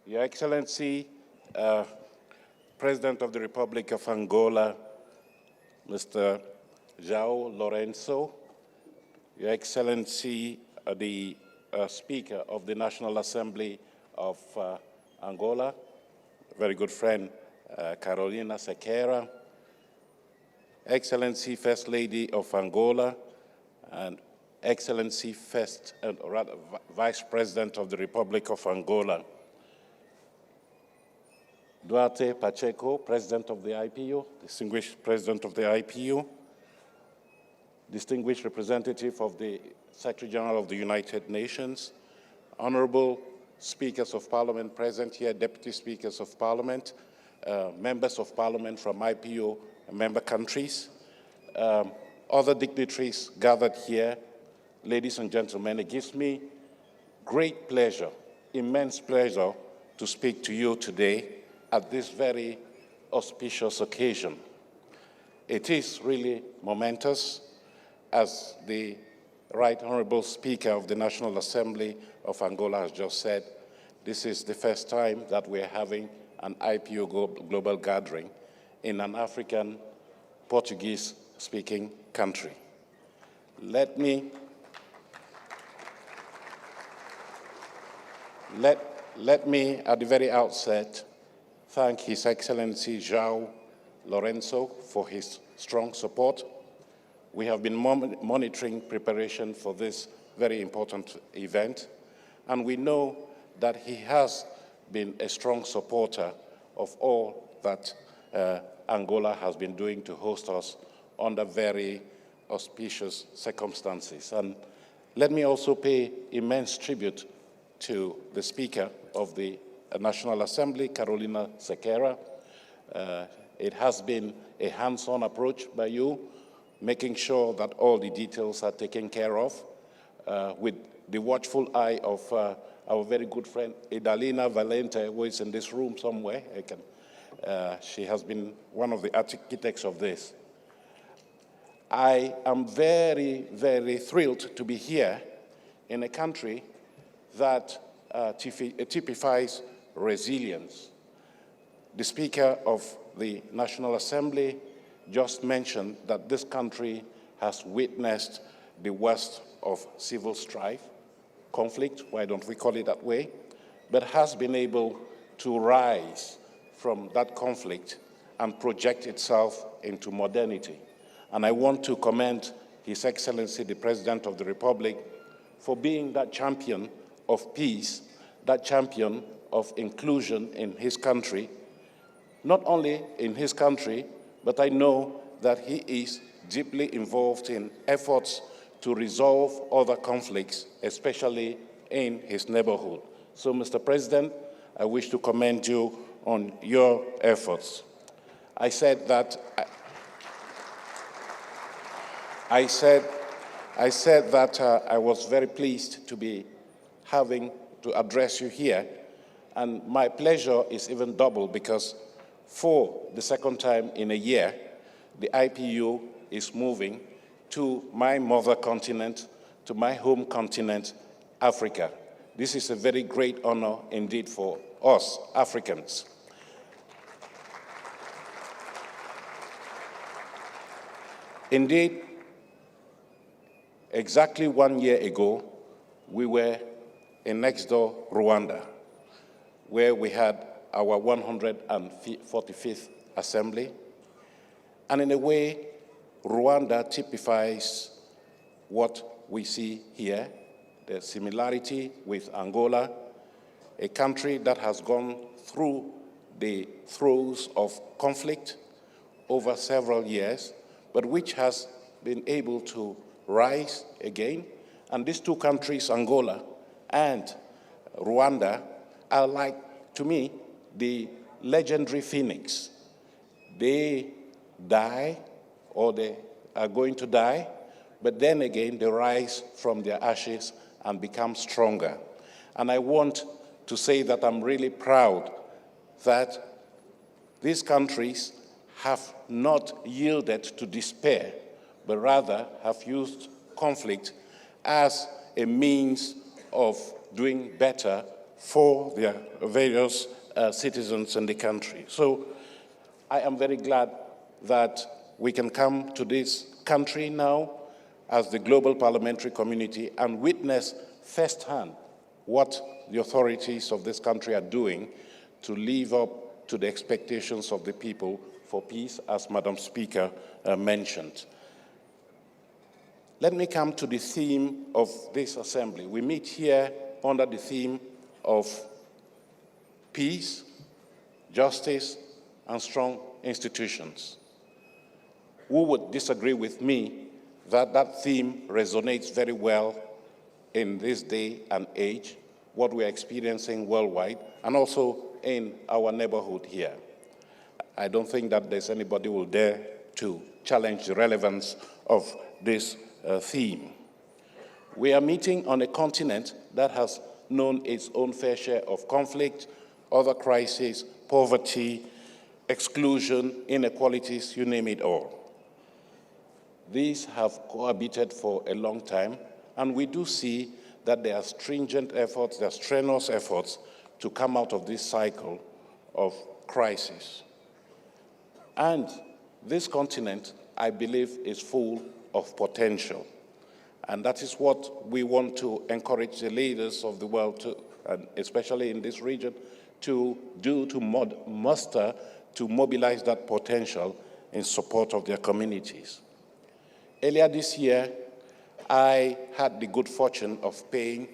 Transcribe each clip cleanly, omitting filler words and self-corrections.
Your Excellency, President of the Republic of Angola, Mr. João Lourenço, Your Excellency, the Speaker of the National Assembly of Angola, very good friend, Carolina Sequeira, Excellency First Lady of Angola, and Excellency Vice President of the Republic of Angola, Duarte Pacheco, President of the IPU, distinguished President of the IPU, distinguished representative of the Secretary General of the United Nations, honorable speakers of parliament present here, deputy speakers of parliament, members of parliament from IPU member countries, other dignitaries gathered here, ladies and gentlemen, it gives me great pleasure, immense pleasure to speak to you today at this very auspicious occasion. It is really momentous, as the Right Honorable Speaker of the National Assembly of Angola has just said. This is the first time that we're having an IPU global gathering in an African Portuguese-speaking country. Let me at the very outset thank His Excellency João Lourenço for his strong support. We have been monitoring preparation for this very important event, and we know that he has been a strong supporter of all that Angola has been doing to host us under very auspicious circumstances. And let me also pay immense tribute to the Speaker of the National Assembly, Carolina Sequeira. It has been a hands-on approach by you, making sure that all the details are taken care of, with the watchful eye of our very good friend, Idalina Valente, who is in this room somewhere. She has been one of the architects of this. I am very, very thrilled to be here in a country that typifies resilience. The Speaker of the National Assembly just mentioned that this country has witnessed the worst of civil strife, conflict, why don't we call it that way, but has been able to rise from that conflict and project itself into modernity. And I want to commend His Excellency, the President of the Republic, for being that champion of peace, that champion of inclusion in his country, not only in his country, but I know that he is deeply involved in efforts to resolve other conflicts, especially in his neighborhood. So, Mr. President, I wish to commend you on your efforts. I said that I was very pleased to be having to address you here, and my pleasure is even double because for the second time in a year, the IPU is moving to my mother continent, to my home continent, Africa. This is a very great honor indeed for us, Africans. Indeed, exactly 1 year ago, we were in next door Rwanda, where we had our 145th Assembly. And in a way, Rwanda typifies what we see here, the similarity with Angola, a country that has gone through the throes of conflict over several years, but which has been able to rise again. And these two countries, Angola and Rwanda, are like, to me, the legendary phoenix. They die, or they are going to die, but then again, they rise from their ashes and become stronger. And I want to say that I'm really proud that these countries have not yielded to despair, but rather have used conflict as a means of doing better for their various citizens in the country. So I am very glad that we can come to this country now as the global parliamentary community and witness firsthand what the authorities of this country are doing to live up to the expectations of the people for peace, as Madam Speaker mentioned. Let me come to the theme of this assembly. We meet here under the theme of peace, justice, and strong institutions. Who would disagree with me that that theme resonates very well in this day and age, what we're experiencing worldwide, and also in our neighborhood here? I don't think that there's anybody who will dare to challenge the relevance of this theme. We are meeting on a continent that has known its own fair share of conflict, other crises, poverty, exclusion, inequalities, you name it all. These have cohabited for a long time, and we do see that there are stringent efforts, there are strenuous efforts to come out of this cycle of crisis. And this continent, I believe, is full of potential. And that is what we want to encourage the leaders of the world to, and especially in this region, to do, to muster, to mobilize that potential in support of their communities. Earlier this year, I had the good fortune of paying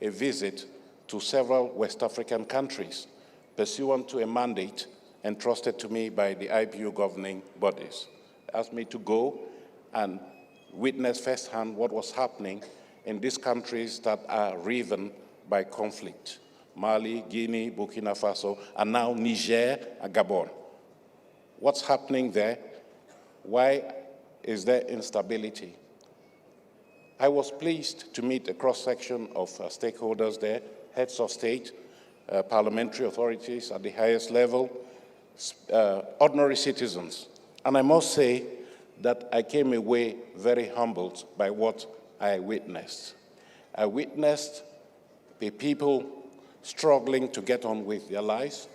a visit to several West African countries pursuant to a mandate entrusted to me by the IPU governing bodies. They asked me to go and witness firsthand what was happening in these countries that are riven by conflict: Mali, Guinea, Burkina Faso, and now Niger and Gabon. What's happening there? Why is there instability? I was pleased to meet a cross-section of stakeholders there, heads of state, parliamentary authorities at the highest level, ordinary citizens. And I must say that I came away very humbled by what I witnessed. I witnessed the people struggling to get on with their lives,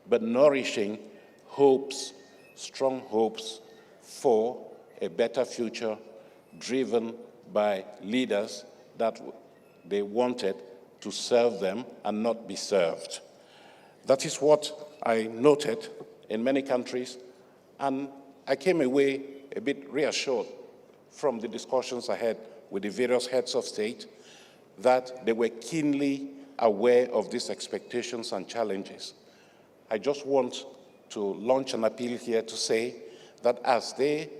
but nourishing hopes, strong hopes for a better future, driven by leaders that they wanted to serve them and not be served. That is what I noted in many countries, and I came away a bit reassured from the discussions I had with the various heads of state that they were keenly aware of these expectations and challenges. I just want to launch an appeal here to say that as they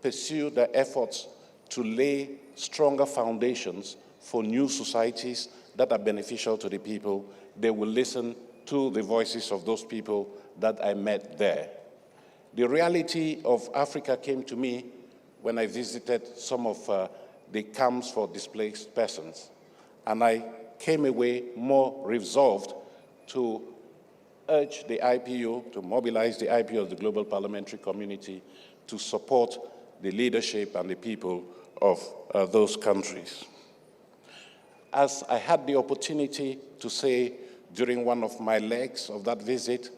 pursue their efforts to lay stronger foundations for new societies that are beneficial to the people, they will listen to the voices of those people that I met there. The reality of Africa came to me when I visited some of the camps for displaced persons, and I came away more resolved to urge the IPU, to mobilize the IPU of the global parliamentary community to support the leadership and the people of those countries. As I had the opportunity to say during one of my legs of that visit,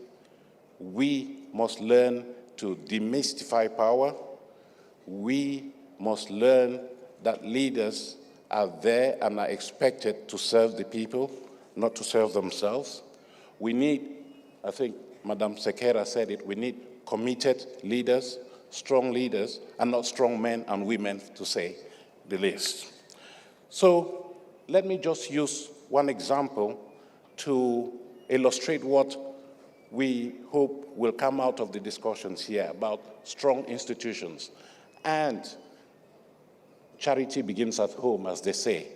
we must learn to demystify power. We must learn that leaders are there and are expected to serve the people, not to serve themselves. We need, I think Madam Sekera said it, we need committed leaders, strong leaders, and not strong men and women, to say the least. So let me just use one example to illustrate what we hope will come out of the discussions here about strong institutions. And charity begins at home, as they say.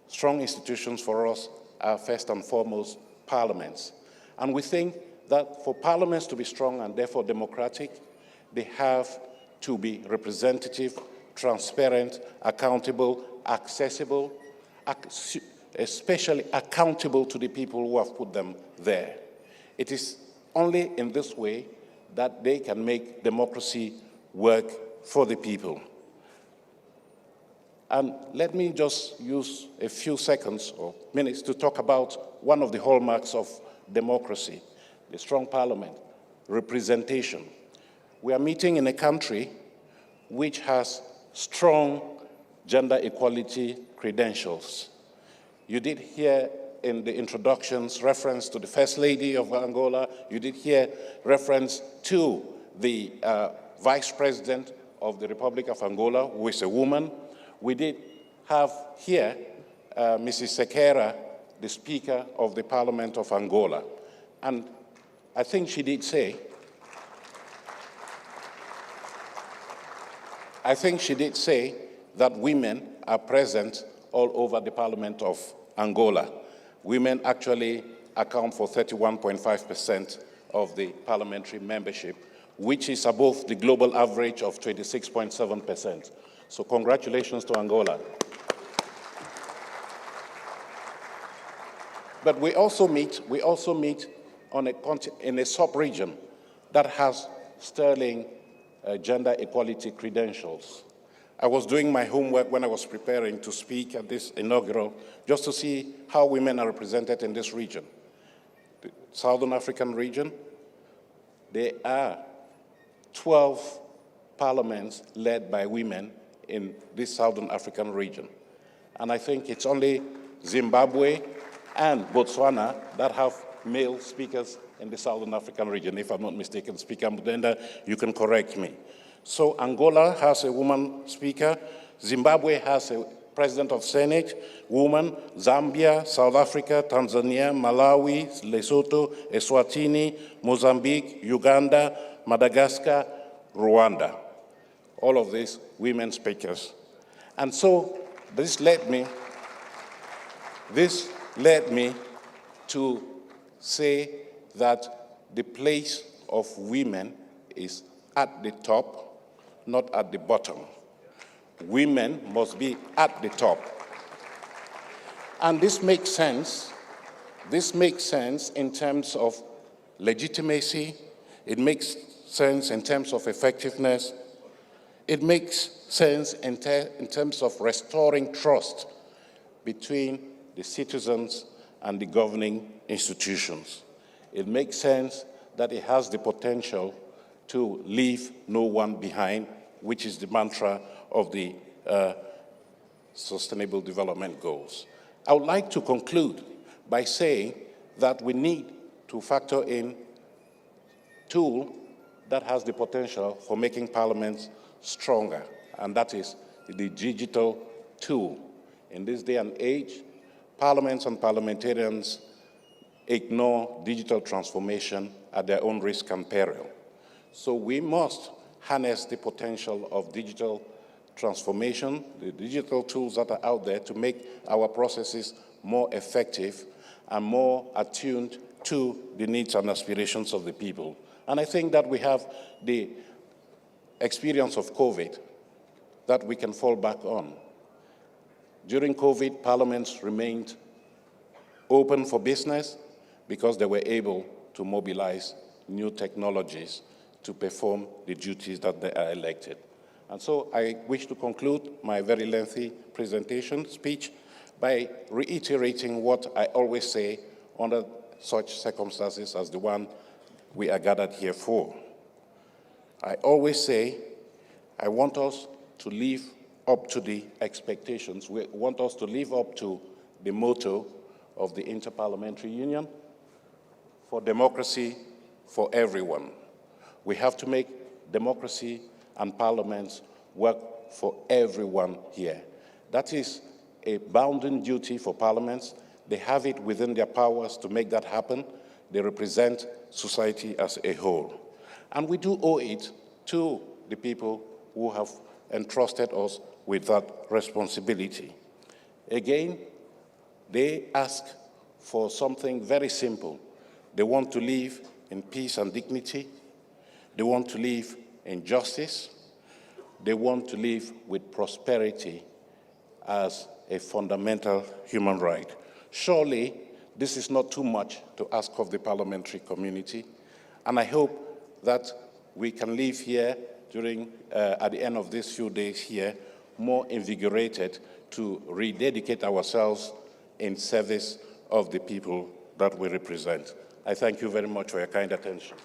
Strong institutions for us are first and foremost parliaments. And we think that for parliaments to be strong and therefore democratic, they have to be representative, transparent, accountable, accessible, especially accountable to the people who have put them there. It is only in this way that they can make democracy work for the people. And let me just use a few seconds or minutes to talk about one of the hallmarks of democracy, the strong parliament, representation. We are meeting in a country which has strong gender equality credentials. You did hear in the introductions reference to the First Lady of Angola. You did hear reference to the Vice President of the Republic of Angola, who is a woman. We did have here Mrs. Sequeira, the Speaker of the Parliament of Angola. And I think she did say, that women are present all over the Parliament of Angola. Women actually account for 31.5% of the parliamentary membership, which is above the global average of 26.7%. So congratulations to Angola. But we also meet in a sub-region that has sterling gender equality credentials. I was doing my homework when I was preparing to speak at this inaugural, just to see how women are represented in this region. The Southern African region, there are 12 parliaments led by women in this Southern African region. And I think it's only Zimbabwe and Botswana that have male speakers in the Southern African region, if I'm not mistaken. Speaker Mudenda, you can correct me. So Angola has a woman speaker, Zimbabwe has a president of Senate, woman, Zambia, South Africa, Tanzania, Malawi, Lesotho, Eswatini, Mozambique, Uganda, Madagascar, Rwanda. All of these women speakers. And so this led me to say that the place of women is at the top, not at the bottom. Women must be at the top. And this makes sense. This makes sense in terms of legitimacy. It makes sense in terms of effectiveness. It makes sense in terms of restoring trust between the citizens and the governing institutions. It makes sense that it has the potential to leave no one behind, which is the mantra of the Sustainable Development Goals. I would like to conclude by saying that we need to factor in a tool that has the potential for making parliaments stronger, and that is the digital tool. In this day and age, parliaments and parliamentarians ignore digital transformation at their own risk and peril. So we must harness the potential of digital transformation, the digital tools that are out there to make our processes more effective and more attuned to the needs and aspirations of the people. And I think that we have the experience of COVID that we can fall back on. During COVID, parliaments remained open for business because they were able to mobilize new technologies to perform the duties that they are elected. And so I wish to conclude my very lengthy speech by reiterating what I always say under such circumstances as the one we are gathered here for. I always say, I want us to live up to the expectations. We want us to live up to the motto of the Inter-Parliamentary Union, for democracy for everyone. We have to make democracy and parliaments work for everyone here. That is a bounden duty for parliaments. They have it within their powers to make that happen. They represent society as a whole. And we do owe it to the people who have entrusted us with that responsibility. Again, they ask for something very simple. They want to live in peace and dignity. They want to live in justice. They want to live with prosperity as a fundamental human right. Surely, this is not too much to ask of the parliamentary community, and I hope that we can live here at the end of these few days here more invigorated to rededicate ourselves in service of the people that we represent. I thank you very much for your kind attention.